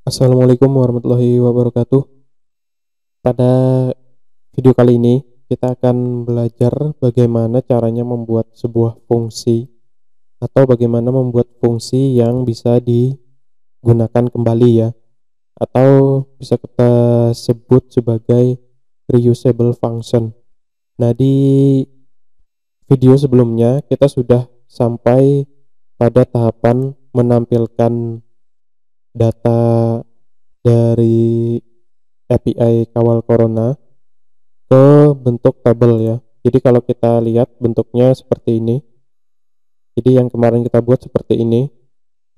Assalamualaikum warahmatullahi wabarakatuh. Pada video kali ini kita akan belajar bagaimana caranya membuat sebuah fungsi atau bagaimana membuat fungsi yang bisa digunakan kembali ya, atau bisa kita sebut sebagai reusable function. Nah, di video sebelumnya kita sudah sampai pada tahapan menampilkan data dari API kawal corona ke bentuk tabel ya. Jadi kalau kita lihat bentuknya seperti ini. Jadi yang kemarin kita buat seperti ini.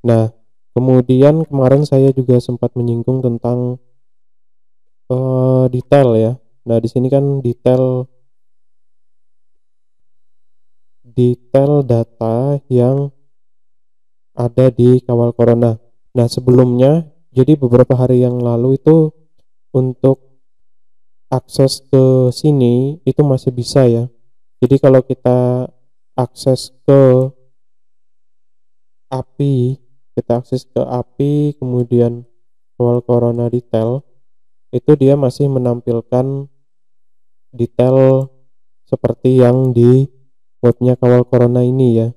Nah, kemudian kemarin saya juga sempat menyinggung tentang detail ya. Nah, di sini kan detail data yang ada di kawal corona. Nah, sebelumnya jadi beberapa hari yang lalu itu untuk akses ke sini itu masih bisa ya. Jadi kalau kita akses ke API, kemudian kawal corona detail, itu dia masih menampilkan detail seperti yang di webnya kawal corona ini ya.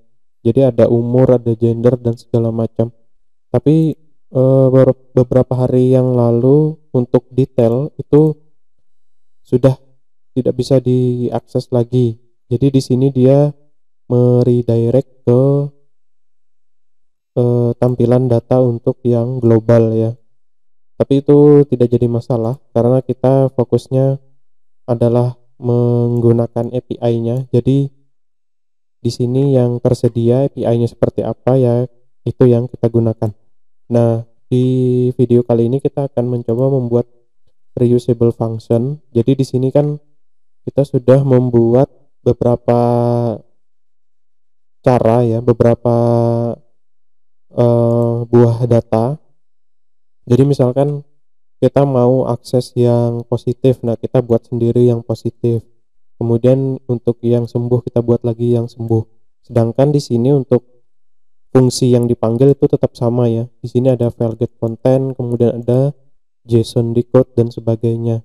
Jadi ada umur, ada gender dan segala macam. Tapi beberapa hari yang lalu untuk detail itu sudah tidak bisa diakses lagi. Jadi di sini dia meredirect ke tampilan data untuk yang global ya. Tapi itu tidak jadi masalah karena kita fokusnya adalah menggunakan API-nya. Jadi di sini yang tersedia API-nya seperti apa ya, itu yang kita gunakan. Nah, di video kali ini kita akan mencoba membuat reusable function. Jadi di sini kan kita sudah membuat beberapa cara ya, beberapa buah data. Jadi misalkan kita mau akses yang positif, nah kita buat sendiri yang positif. Kemudian untuk yang sembuh kita buat lagi yang sembuh. Sedangkan di sini untuk fungsi yang dipanggil itu tetap sama ya. Di sini ada file get content, kemudian ada JSON decode dan sebagainya.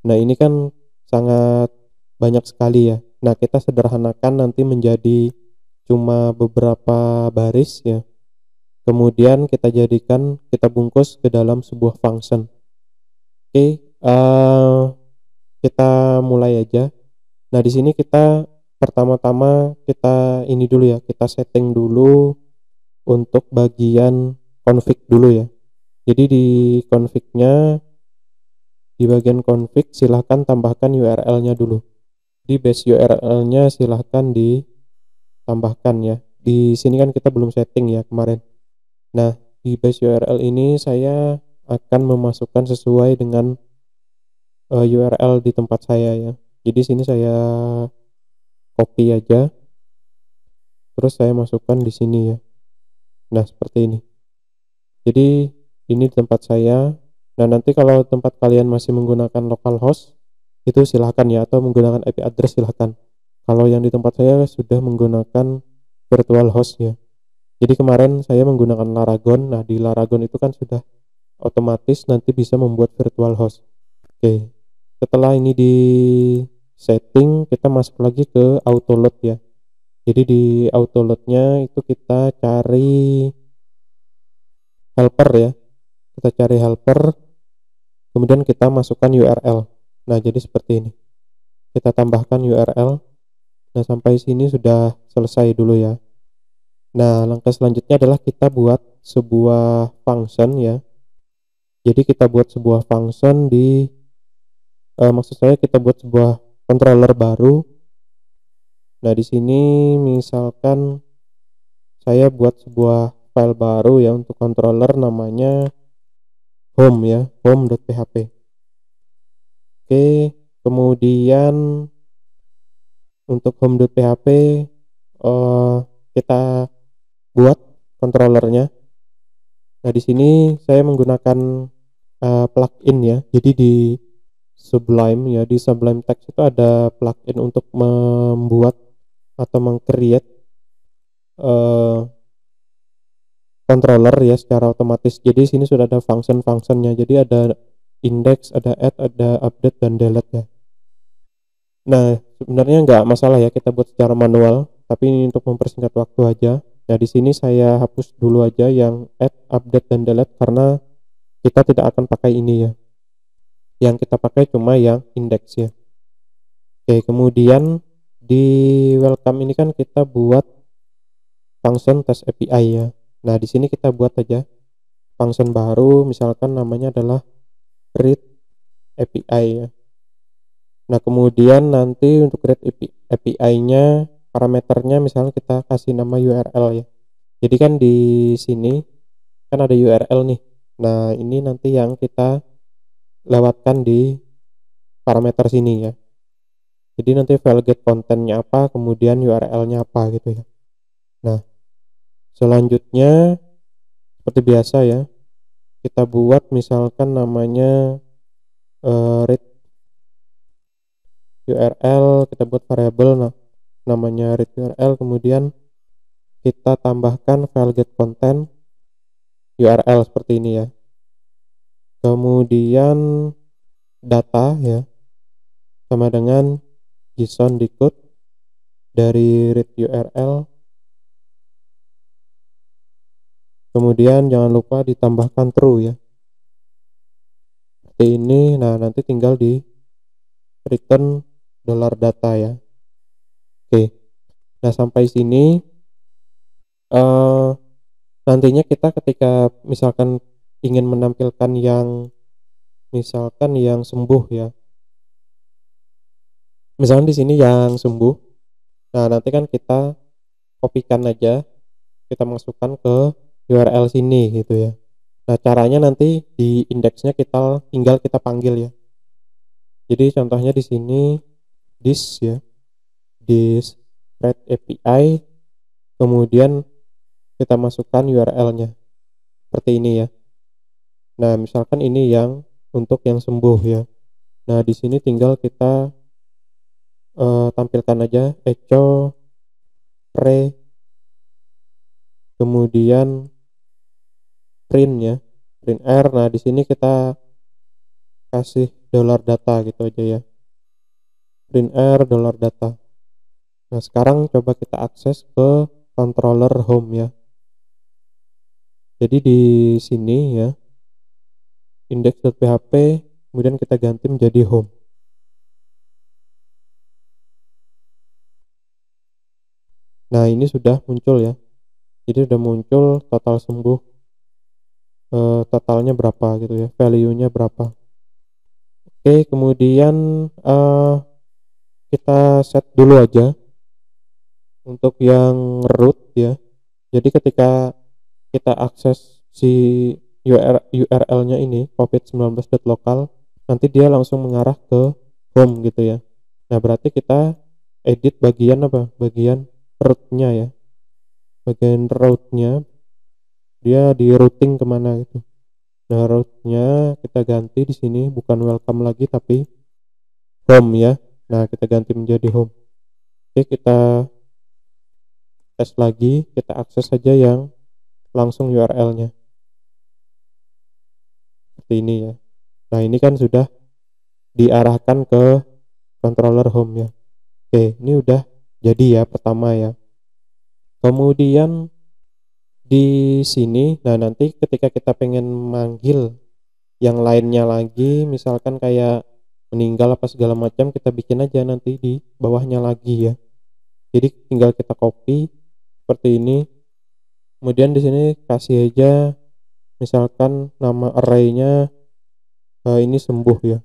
Nah, ini kan sangat banyak sekali ya. Nah, kita sederhanakan nanti menjadi cuma beberapa baris ya. Kemudian kita bungkus ke dalam sebuah function. Oke, kita mulai aja. Nah, di sini kita pertama-tama kita ini dulu ya, kita setting dulu untuk bagian config dulu ya. Jadi di bagian config silahkan tambahkan URL-nya dulu. Di base URL-nya silahkan ditambahkan ya. Di sini kan kita belum setting ya kemarin. Nah, di base URL ini saya akan memasukkan sesuai dengan URL di tempat saya ya. Jadi sini saya copy aja, terus saya masukkan di sini ya. Nah, seperti ini. Jadi ini tempat saya. Nah, nanti kalau tempat kalian masih menggunakan localhost itu silahkan ya, atau menggunakan IP address silahkan. Kalau yang di tempat saya sudah menggunakan virtual host ya. Jadi kemarin saya menggunakan Laragon. Nah, di Laragon itu kan sudah otomatis nanti bisa membuat virtual host. Oke. Setelah ini di setting, kita masuk lagi ke autoload ya. Jadi di autoloadnya itu kita cari helper ya. Kita cari helper, kemudian kita masukkan URL. Nah, jadi seperti ini. Kita tambahkan URL. Nah, sampai sini sudah selesai dulu ya. Nah, langkah selanjutnya adalah kita buat sebuah function ya. Jadi kita buat sebuah function maksud saya kita buat sebuah controller baru. Nah, di sini misalkan saya buat sebuah file baru ya untuk controller, namanya home ya, home.php. Oke, kemudian untuk home.php kita buat controllernya. Nah, di sini saya menggunakan plugin ya. Jadi di Sublime Text itu ada plugin untuk membuat atau meng-create controller ya secara otomatis. Jadi sini sudah ada function-functionnya. Jadi ada index, ada add, ada update dan delete ya. Nah, sebenarnya nggak masalah ya kita buat secara manual, tapi ini untuk mempersingkat waktu aja. Nah, di sini saya hapus dulu aja yang add, update dan delete karena kita tidak akan pakai ini ya. Yang kita pakai cuma yang index ya. Oke, kemudian di welcome ini kan kita buat function test API ya. Nah, di sini kita buat aja function baru, misalkan namanya adalah read API ya. Nah, kemudian nanti untuk read API-nya parameternya misalnya kita kasih nama URL ya. Jadi kan di sini kan ada URL nih. Nah, ini nanti yang kita lewatkan di parameter sini ya. Jadi nanti file get kontennya apa, kemudian URL-nya apa gitu ya. Nah, selanjutnya seperti biasa ya, kita buat misalkan namanya read URL, kita buat variabel namanya read URL, kemudian kita tambahkan file get content URL seperti ini ya. Kemudian data ya sama dengan JSON decode dari read URL. Kemudian jangan lupa ditambahkan true ya. Seperti ini. Nah, nanti tinggal di return $data ya. Oke. Nah, sampai sini nantinya kita ketika misalkan ingin menampilkan yang misalkan yang sembuh ya. Misalkan di sini yang sembuh. Nah, nanti kan kita kopikan aja, kita masukkan ke URL sini gitu ya. Nah, caranya nanti di indeksnya kita tinggal kita panggil ya. Jadi contohnya di sini this ya. This read API, kemudian kita masukkan URL-nya. Seperti ini ya. Nah, misalkan ini yang untuk yang sembuh ya. Nah, di sini tinggal kita tampilkan aja echo pre, kemudian print ya, print r. Nah, di sini kita kasih $data gitu aja ya, print r $data. Nah, sekarang coba kita akses ke controller home ya. Jadi di sini ya, index.php, kemudian kita ganti menjadi home. Nah, ini sudah muncul ya. Jadi sudah muncul total sembuh, totalnya berapa gitu ya, value-nya berapa. Oke, kemudian kita set dulu aja untuk yang root ya. Jadi ketika kita akses si URL-nya ini covid19.local, nanti dia langsung mengarah ke home gitu ya. Nah, berarti kita edit bagian apa? Bagian root-nya ya. Bagian root-nya dia di routing kemana gitu. Nah, root-nya kita ganti di sini bukan welcome lagi tapi home ya. Nah, kita ganti menjadi home. Oke, kita tes lagi, kita akses saja yang langsung URL-nya. Seperti ini ya. Nah, ini kan sudah diarahkan ke controller home ya. Oke, ini udah jadi ya pertama ya. Kemudian di sini, nah nanti ketika kita pengen manggil yang lainnya lagi, misalkan kayak meninggal apa segala macam, kita bikin aja nanti di bawahnya lagi ya. Jadi tinggal kita copy seperti ini. Kemudian di sini kasih aja misalkan nama array-nya ini sembuh ya.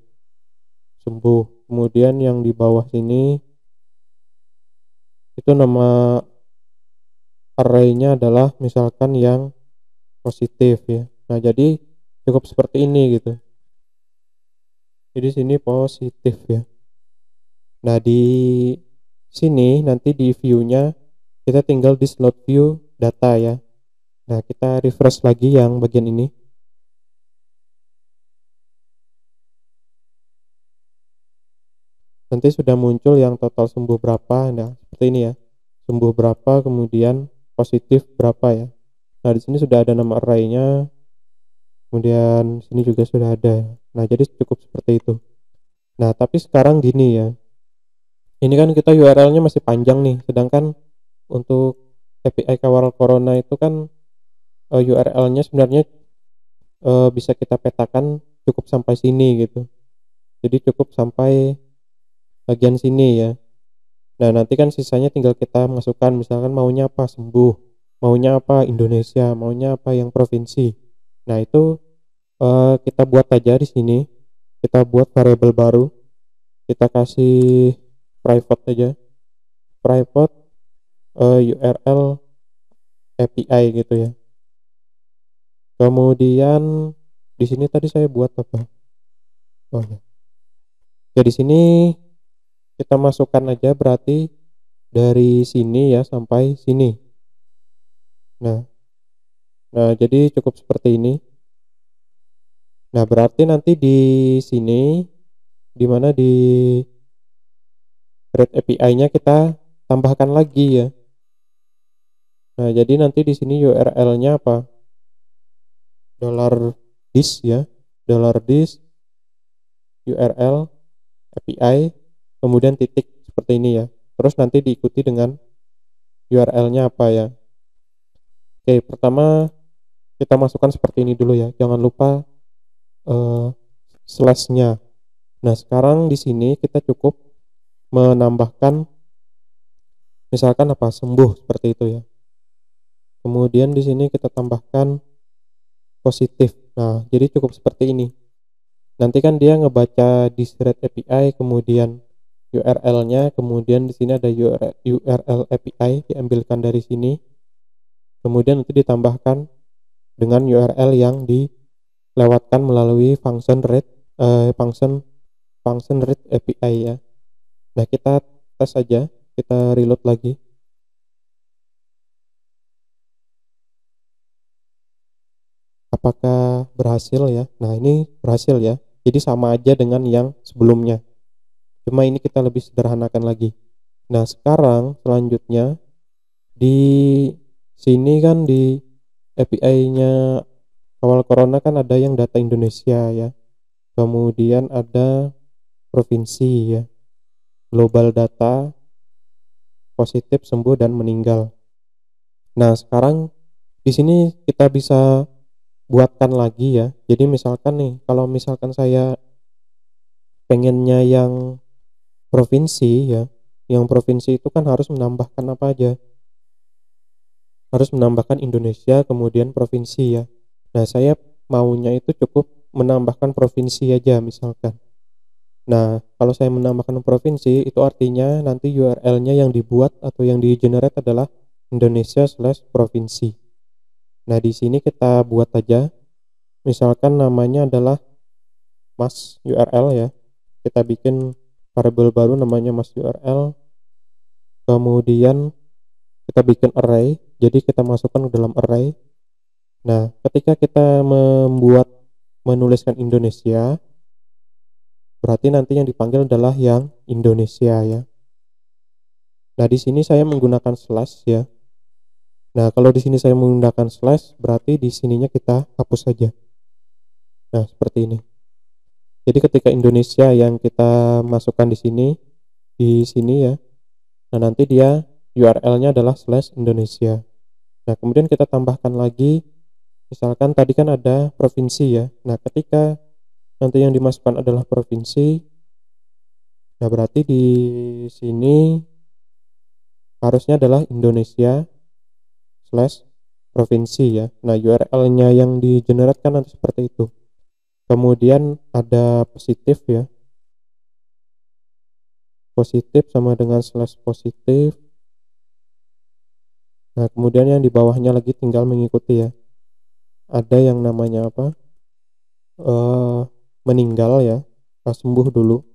Sembuh. Kemudian yang di bawah sini itu nama array-nya adalah misalkan yang positif ya. Nah, jadi cukup seperti ini gitu. Jadi sini positif ya. Nah, di sini nanti di view-nya kita tinggal di slot view data ya. Nah, kita refresh lagi yang bagian ini. Nanti sudah muncul yang total sembuh berapa. Nah, seperti ini ya. Sembuh berapa, kemudian positif berapa ya. Nah, di sini sudah ada nama array-nya, kemudian sini juga sudah ada. Nah, jadi cukup seperti itu. Nah, tapi sekarang gini ya. Ini kan kita URL-nya masih panjang nih, sedangkan untuk API kawal corona itu kan URL-nya sebenarnya bisa kita petakan cukup sampai sini gitu. Jadi cukup sampai bagian sini ya. Nah, nanti kan sisanya tinggal kita masukkan, misalkan maunya apa sembuh, maunya apa Indonesia, maunya apa yang provinsi. Nah, itu kita buat aja di sini. Kita buat variabel baru. Kita kasih private aja. Private URL API gitu ya. Kemudian di sini tadi saya buat apa? Oh ya. Ya di sini kita masukkan aja berarti dari sini ya sampai sini. Nah, jadi cukup seperti ini. Nah, berarti nanti di sini di mana di thread API-nya kita tambahkan lagi ya. Nah, jadi nanti di sini URL-nya apa? $this ya. $this URL API kemudian titik seperti ini ya. Terus nanti diikuti dengan URL-nya apa ya. Oke, pertama kita masukkan seperti ini dulu ya. Jangan lupa slash-nya. Nah, sekarang di sini kita cukup menambahkan misalkan apa sembuh seperti itu ya. Kemudian di sini kita tambahkan positif. Nah, jadi cukup seperti ini. Nanti kan dia ngebaca di thread API, kemudian URL-nya, kemudian di sini ada URL API diambilkan dari sini. Kemudian nanti ditambahkan dengan URL yang dilewatkan melalui function read API ya. Nah, kita tes saja, kita reload lagi. Apakah berhasil ya? Nah, ini berhasil ya. Jadi sama aja dengan yang sebelumnya. Cuma ini kita lebih sederhanakan lagi. Nah, sekarang selanjutnya di sini kan di API-nya kawal corona kan ada yang data Indonesia ya. Kemudian ada provinsi ya. Global data, positif, sembuh dan meninggal. Nah, sekarang di sini kita bisa buatkan lagi ya. Jadi misalkan nih, kalau misalkan saya pengennya yang provinsi ya, yang provinsi itu kan harus menambahkan apa aja? Harus menambahkan Indonesia kemudian provinsi ya. Nah, saya maunya itu cukup menambahkan provinsi aja misalkan. Nah, kalau saya menambahkan provinsi itu artinya nanti URL-nya yang dibuat atau yang di-generate adalah Indonesia/provinsi. Nah, di sini kita buat aja. Misalkan namanya adalah mas URL ya. Kita bikin variabel baru namanya mas URL. Kemudian kita bikin array. Jadi kita masukkan ke dalam array. Nah, ketika kita menuliskan Indonesia, berarti nanti yang dipanggil adalah yang Indonesia ya. Nah, di sini saya menggunakan slash ya. Nah, kalau di sini saya menggunakan slash, berarti di sininya kita hapus saja. Nah, seperti ini. Jadi ketika Indonesia yang kita masukkan di sini ya. Nah, nanti dia URL-nya adalah /Indonesia. Nah, kemudian kita tambahkan lagi, misalkan tadi kan ada provinsi ya. Nah, ketika nanti yang dimasukkan adalah provinsi, nah berarti di sini harusnya adalah Indonesia /provinsi ya. Nah, URL-nya yang di-generate kan nanti seperti itu. Kemudian ada positif ya. Positif sama dengan /positif. Nah, kemudian yang di bawahnya lagi tinggal mengikuti ya. Ada yang namanya apa? Meninggal ya. Sembuh dulu.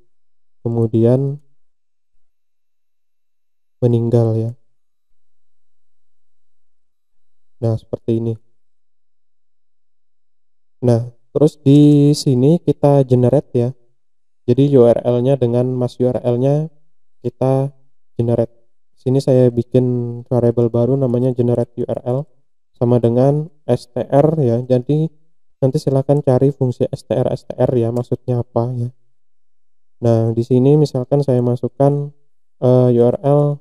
Kemudian meninggal ya. Nah, seperti ini. Nah, terus di sini kita generate ya. Jadi URL-nya dengan mas URL-nya kita generate. Sini saya bikin variabel baru namanya generate URL. sama dengan str ya. Jadi nanti silahkan cari fungsi str ya, maksudnya apa ya. Nah, di sini misalkan saya masukkan URL,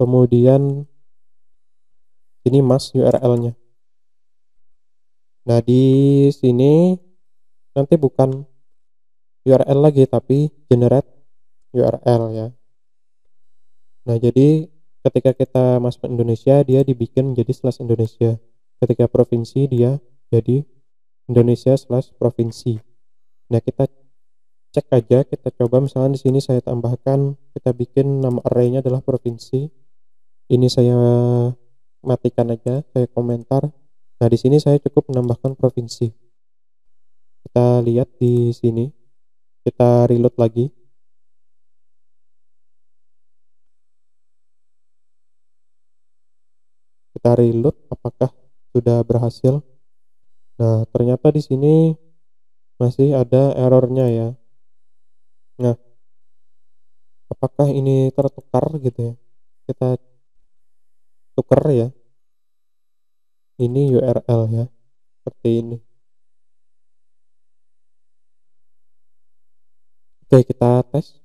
kemudian ini mas URL-nya. Nah, di sini nanti bukan URL lagi tapi generate URL ya. Nah, jadi ketika kita masuk ke Indonesia, dia dibikin menjadi slash Indonesia. Ketika provinsi, dia jadi Indonesia slash provinsi. Nah, kita cek aja, kita coba misalnya di sini saya tambahkan, kita bikin nama arraynya adalah provinsi. Ini saya matikan aja, saya komentar. Nah, di sini saya cukup menambahkan provinsi. Kita lihat di sini, kita reload lagi. Kita reload, apakah sudah berhasil? Nah, ternyata di sini masih ada errornya ya. Nah, apakah ini tertukar gitu ya? Kita tukar ya. Ini URL ya, seperti ini. Oke, kita tes.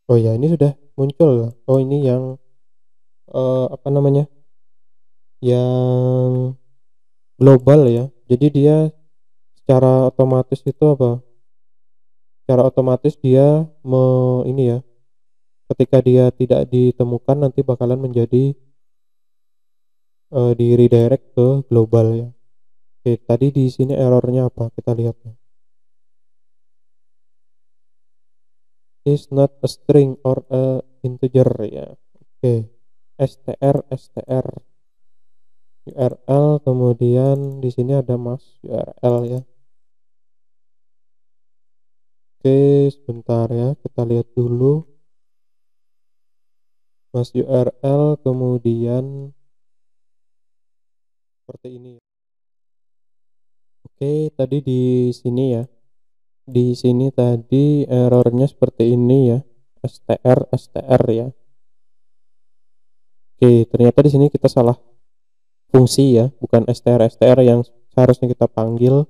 Oh ya, ini sudah muncul. Oh, ini yang apa namanya? Yang global ya. Jadi dia secara otomatis itu apa? Secara otomatis dia ini ya. Ketika dia tidak ditemukan nanti bakalan menjadi di redirect ke global ya. Oke, tadi di sini errornya apa? Kita lihat ya. Is not a string or a integer ya. Oke. str URL, kemudian di sini ada mas URL ya. Oke, sebentar ya, kita lihat dulu mas URL, kemudian seperti ini. Oke, tadi di sini ya, di sini tadi errornya seperti ini ya, str ya. Oke, ternyata di sini kita salah fungsi ya, bukan str yang seharusnya kita panggil,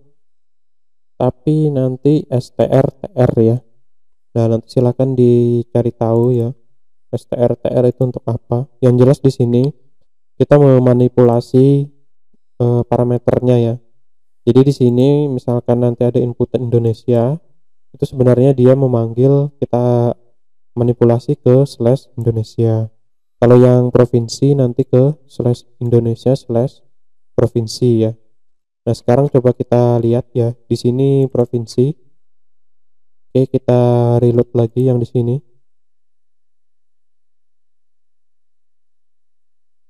tapi nanti str ya. Nah, nanti silakan dicari tahu ya, str itu untuk apa. Yang jelas di sini kita memanipulasi parameternya ya. Jadi di sini misalkan nanti ada input Indonesia, itu sebenarnya dia memanggil, kita manipulasi ke slash Indonesia. Kalau yang provinsi nanti ke slash Indonesia slash provinsi ya. Nah, sekarang coba kita lihat ya, di sini provinsi. Oke, kita reload lagi yang di sini.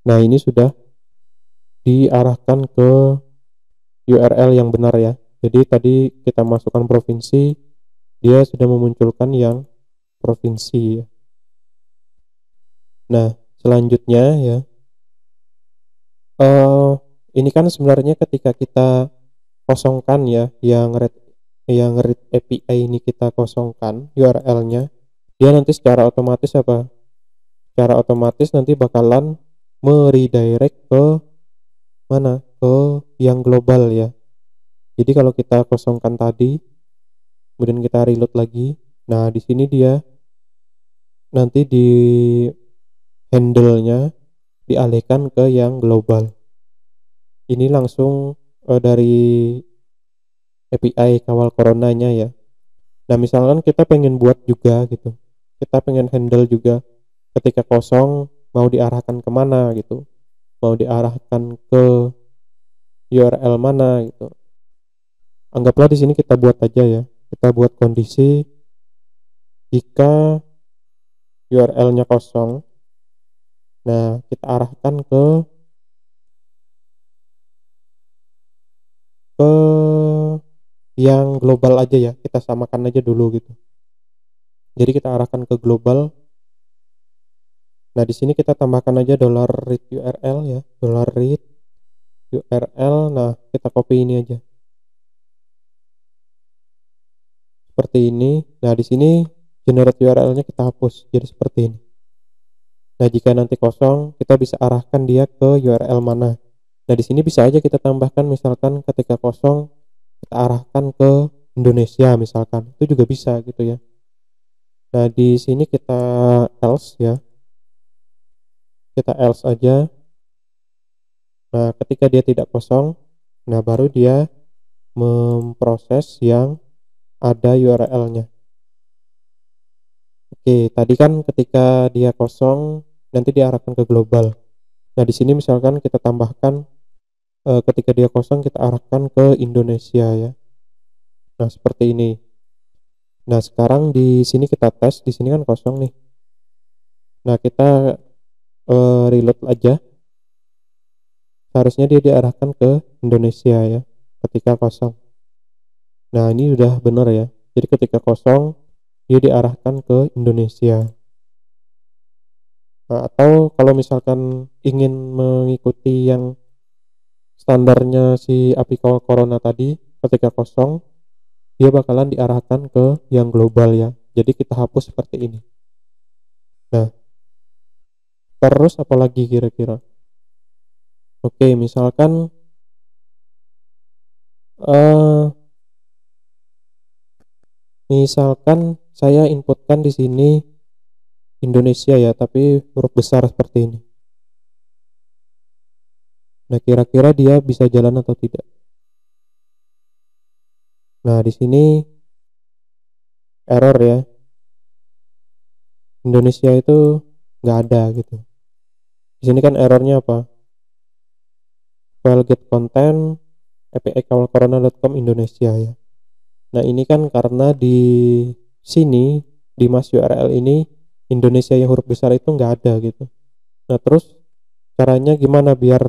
Nah, ini sudah diarahkan ke URL yang benar ya. Jadi tadi kita masukkan provinsi, dia sudah memunculkan yang provinsi ya. Nah, selanjutnya ya, ini kan sebenarnya ketika kita kosongkan ya, yang read API ini kita kosongkan URL-nya, dia nanti secara otomatis apa? Secara otomatis nanti bakalan meredirect ke mana? Ke yang global ya. Jadi kalau kita kosongkan tadi, kemudian kita reload lagi, nah di sini dia nanti di handle-nya dialihkan ke yang global. Ini langsung dari API kawal coronanya ya. Nah, misalkan kita pengen buat juga gitu, kita pengen handle juga ketika kosong mau diarahkan kemana gitu, mau diarahkan ke URL mana gitu. Anggaplah di sini kita buat aja ya, kita buat kondisi jika URL-nya kosong. Nah, kita arahkan ke yang global aja ya, kita samakan aja dulu gitu. Jadi kita arahkan ke global. Nah, di sini kita tambahkan aja $read URL ya, $read URL. Nah, kita copy ini aja. Seperti ini. Nah, di sini generate URL-nya kita hapus jadi seperti ini. Nah, jika nanti kosong, kita bisa arahkan dia ke URL mana. Nah, di sini bisa aja kita tambahkan misalkan ketika kosong kita arahkan ke Indonesia misalkan. Itu juga bisa gitu ya. Nah, di sini kita else ya. Kita else aja. Nah, ketika dia tidak kosong, nah baru dia memproses yang ada URL-nya. Oke, tadi kan ketika dia kosong nanti diarahkan ke global. Nah, di sini misalkan kita tambahkan ketika dia kosong kita arahkan ke Indonesia ya. Nah, seperti ini. Nah, sekarang di sini kita tes, di sini kan kosong nih. Nah, kita reload aja. Seharusnya dia diarahkan ke Indonesia ya ketika kosong. Nah, ini udah benar ya. Jadi ketika kosong dia diarahkan ke Indonesia. Nah, atau kalau misalkan ingin mengikuti yang standarnya si API Call Corona tadi, ketika kosong dia bakalan diarahkan ke yang global ya. Jadi kita hapus seperti ini. Nah, terus apalagi kira-kira? Oke, eh misalkan saya inputkan di sini Indonesia ya, tapi huruf besar seperti ini. Nah, kira-kira dia bisa jalan atau tidak? Nah, di sini error ya. Indonesia itu nggak ada gitu. Di sini kan errornya apa? File get content API callcorona.com Indonesia ya. Nah, ini kan karena di sini di mas URL ini Indonesia yang huruf besar itu nggak ada gitu. Nah, terus caranya gimana biar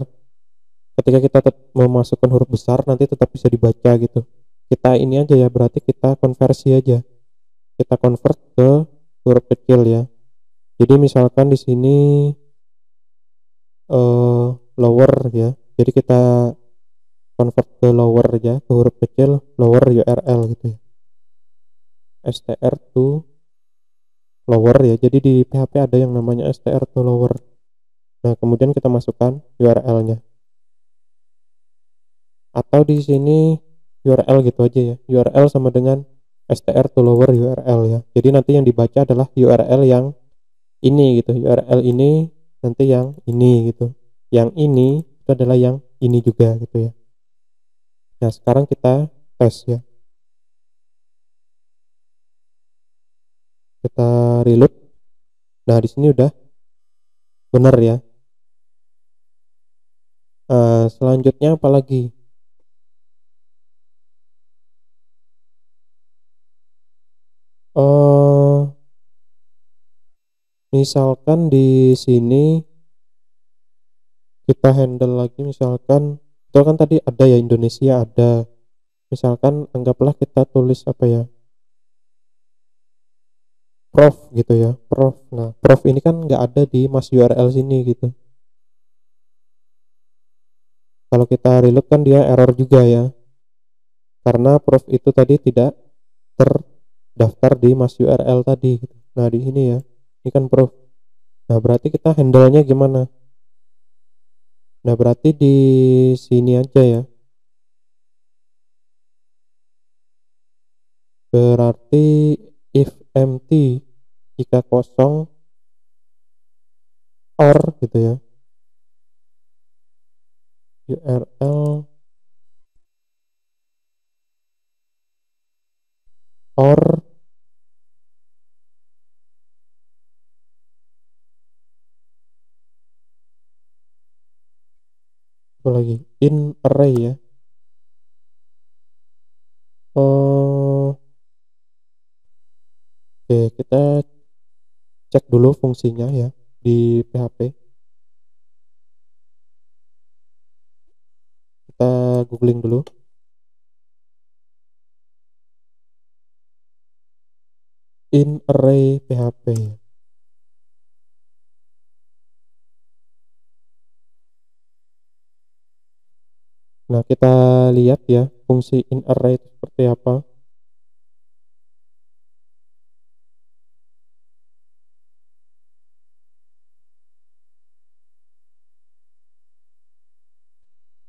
ketika kita memasukkan huruf besar nanti tetap bisa dibaca gitu? Kita ini aja ya, berarti kita konversi aja. Kita convert ke huruf kecil ya. Jadi misalkan di sini lower ya. Jadi kita convert ke lower ya, ke huruf kecil, lower URL gitu ya. str to lower ya. Jadi di PHP ada yang namanya str to lower. Nah, kemudian kita masukkan URL-nya. Atau di sini URL gitu aja ya. URL sama dengan str to lower URL ya. Jadi nanti yang dibaca adalah URL yang ini gitu. URL ini nanti yang ini gitu. Yang ini itu adalah yang ini juga gitu ya. Nah, sekarang kita tes ya. Kita reload. Nah, di sini udah benar ya. Selanjutnya apa lagi? Misalkan di sini kita handle lagi, misalkan itu kan tadi ada ya Indonesia ada. Misalkan anggaplah kita tulis apa ya? Prof gitu ya. Prof. Nah, prof ini kan nggak ada di mas URL sini gitu. Kalau kita reload kan dia error juga ya. Karena prof itu tadi tidak terdaftar di mas URL tadi gitu. Nah, di sini ya. Ini kan prof. Nah, berarti kita handle-nya gimana? Nah, berarti di sini aja ya. Berarti if empty jika kosong or gitu ya. URL or apa lagi? In array ya. Oh, oke, kita cek dulu fungsinya ya di PHP. Kita googling dulu. In array PHP. Nah, kita lihat ya fungsi in array itu seperti apa.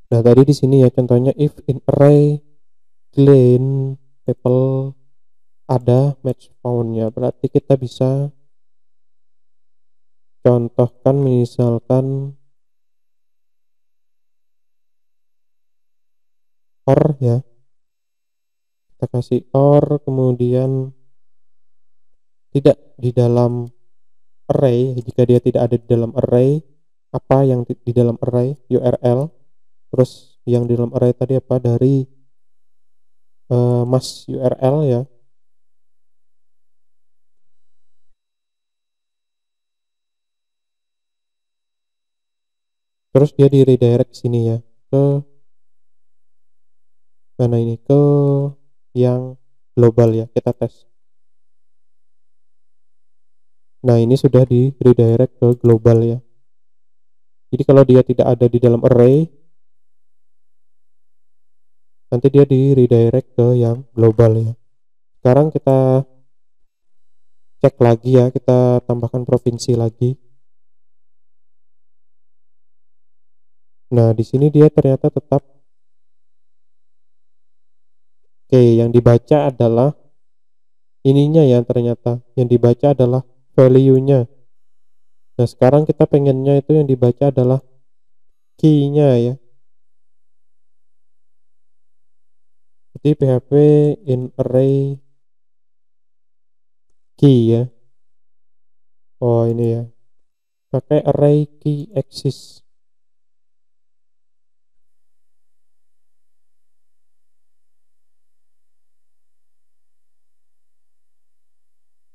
Nah, tadi di sini ya contohnya if in array clean people ada match found-nya, berarti kita bisa contohkan misalkan or ya, kita kasih or kemudian tidak di dalam array, jika dia tidak ada di dalam array, apa yang di dalam array URL, terus yang di dalam array tadi apa dari mas URL ya, terus dia di redirect sini ya ke mana ini, ke yang global ya, kita tes. Nah, ini sudah di redirect ke global ya. Jadi kalau dia tidak ada di dalam array, nanti dia di redirect ke yang global ya. Sekarang kita cek lagi ya, kita tambahkan provinsi lagi. Nah, di sini dia ternyata tetap oke, yang dibaca adalah ininya ya, ternyata yang dibaca adalah value-nya. Nah, sekarang kita pengennya itu yang dibaca adalah key-nya ya. Jadi php in array key ya. Oh, ini ya. Pakai array key access.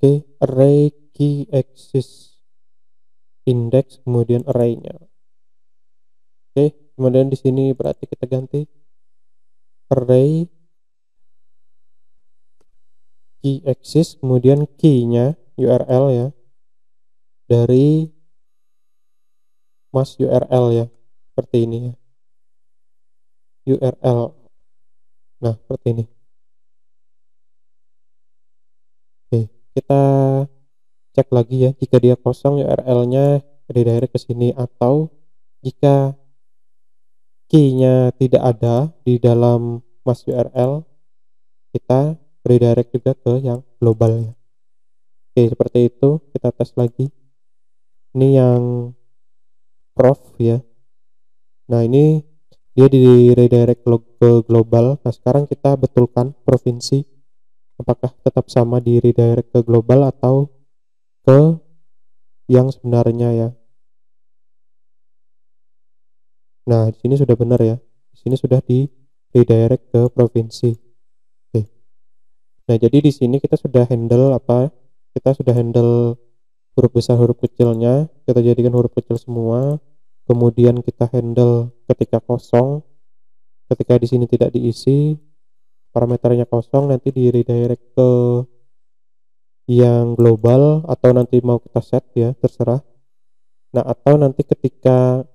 Oke, array key access index kemudian array-nya. Oke, kemudian di sini berarti kita ganti array key access kemudian key-nya URL ya dari mas URL ya, seperti ini ya, URL. Nah, seperti ini. Oke, kita cek lagi ya, jika dia kosong URL-nya redirect ke sini, atau jika key-nya tidak ada di dalam mas URL, kita redirect juga ke yang global ya. Oke, seperti itu. Kita tes lagi. Ini yang prof ya. Nah, ini dia di redirect ke global. Nah, sekarang kita betulkan provinsi apakah tetap sama di redirect ke global atau ke yang sebenarnya ya. Nah, di sini sudah benar ya. Di sini sudah di redirect ke provinsi. Oke. Nah, jadi di sini kita sudah handle apa? Kita sudah handle huruf besar huruf kecilnya, kita jadikan huruf kecil semua. Kemudian kita handle ketika kosong, ketika di sini tidak diisi, parameternya kosong, nanti di redirect ke yang global atau nanti mau kita set ya, terserah. Nah, atau nanti ketika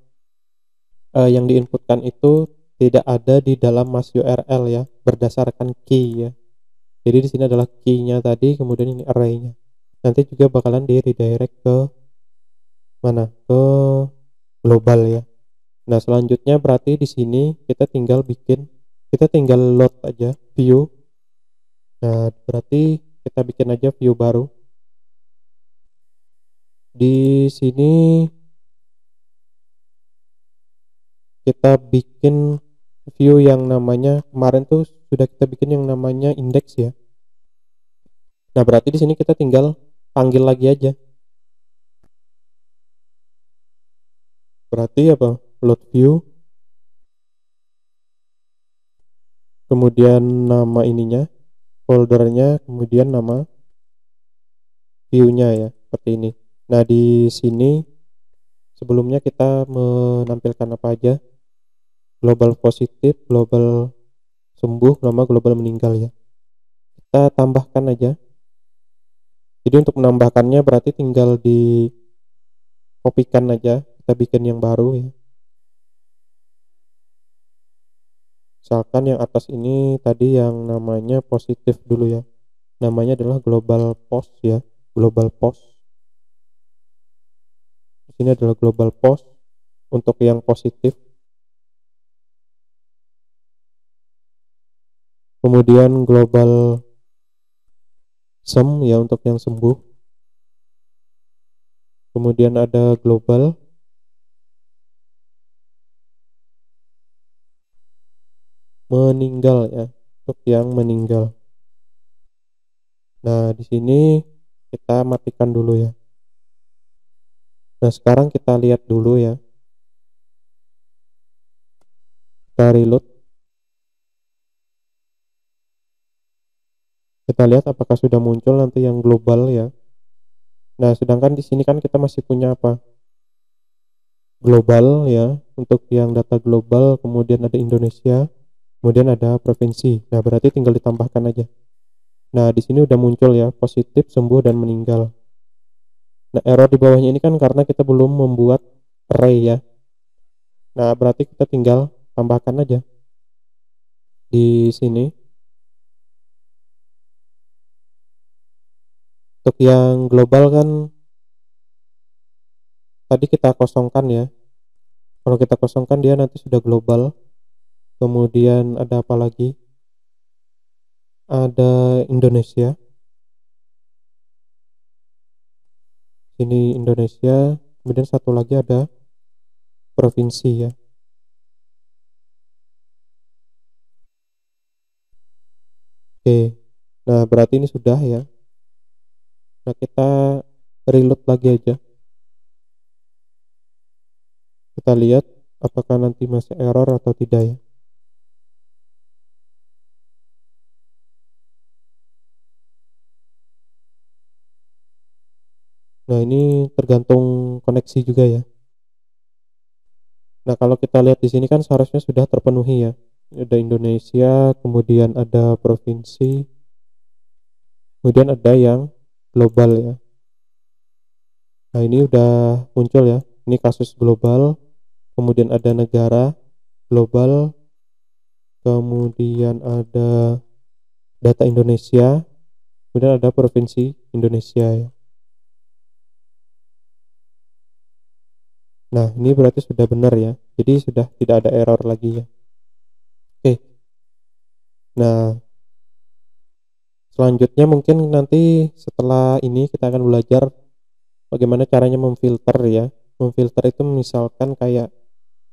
yang diinputkan itu tidak ada di dalam mas URL ya, berdasarkan key ya. Jadi di sini adalah key-nya tadi, kemudian ini array-nya. Nanti juga bakalan di redirect ke mana? Ke global ya. Nah, selanjutnya berarti di sini kita tinggal load aja view. Nah, berarti kita bikin aja view baru. Di sini kita bikin view yang namanya, kemarin tuh sudah kita bikin yang namanya index ya. Nah, berarti di sini kita tinggal panggil lagi aja. Berarti apa? Load view. Kemudian nama ininya, foldernya, kemudian nama view-nya ya, seperti ini. Nah, di sini sebelumnya kita menampilkan apa aja? Global positif, global sembuh, nama global meninggal ya. Kita tambahkan aja. Jadi untuk menambahkannya berarti tinggal di kopikan aja, kita bikin yang baru ya. Misalkan yang atas ini tadi yang namanya positif dulu ya. Namanya adalah global post ya, global post. Di sini adalah global post untuk yang positif. kemudian global sum ya untuk yang sembuh, kemudian ada global meninggal ya untuk yang meninggal. Nah, di sini kita matikan dulu ya. Nah, sekarang kita lihat dulu ya. Kita reload. Kita lihat apakah sudah muncul nanti yang global ya. Nah, sedangkan di sini kan kita masih punya apa? Global ya, untuk yang data global, kemudian ada Indonesia, kemudian ada provinsi. Nah, berarti tinggal ditambahkan aja. Nah, di sini udah muncul ya, positif, sembuh, dan meninggal. Nah, error di bawahnya ini kan karena kita belum membuat array ya. Nah, berarti kita tinggal tambahkan aja di sini. Untuk yang global kan tadi kita kosongkan ya. Kalau kita kosongkan dia nanti sudah global. Kemudian ada apa lagi? Ada Indonesia. Ini Indonesia. Kemudian satu lagi ada provinsi ya. Oke. Nah, berarti ini sudah ya. Nah, kita reload lagi aja. Kita lihat apakah nanti masih error atau tidak ya. Nah, ini tergantung koneksi juga ya. Nah, kalau kita lihat di sini kan seharusnya sudah terpenuhi ya. Ada Indonesia, kemudian ada provinsi, kemudian ada yang global ya. Nah, ini udah muncul ya. Ini kasus global, kemudian ada negara global, kemudian ada data Indonesia, kemudian ada provinsi Indonesia ya. Nah, ini berarti sudah benar ya. Jadi sudah tidak ada error lagi ya. Oke. Nah, selanjutnya mungkin nanti setelah ini kita akan belajar bagaimana caranya memfilter ya. Memfilter itu misalkan kayak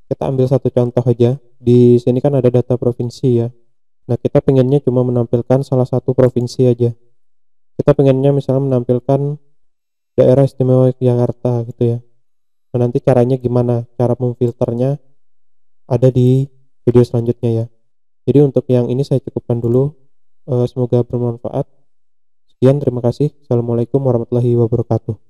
kita ambil satu contoh aja. Di sini kan ada data provinsi ya. Nah, kita pengennya cuma menampilkan salah satu provinsi aja. Kita pengennya misalnya menampilkan daerah istimewa Yogyakarta gitu ya. Nah, nanti caranya gimana? Cara memfilternya ada di video selanjutnya ya. Jadi untuk yang ini saya cukupkan dulu. Semoga bermanfaat. Sekian, terima kasih. Assalamualaikum warahmatullahi wabarakatuh.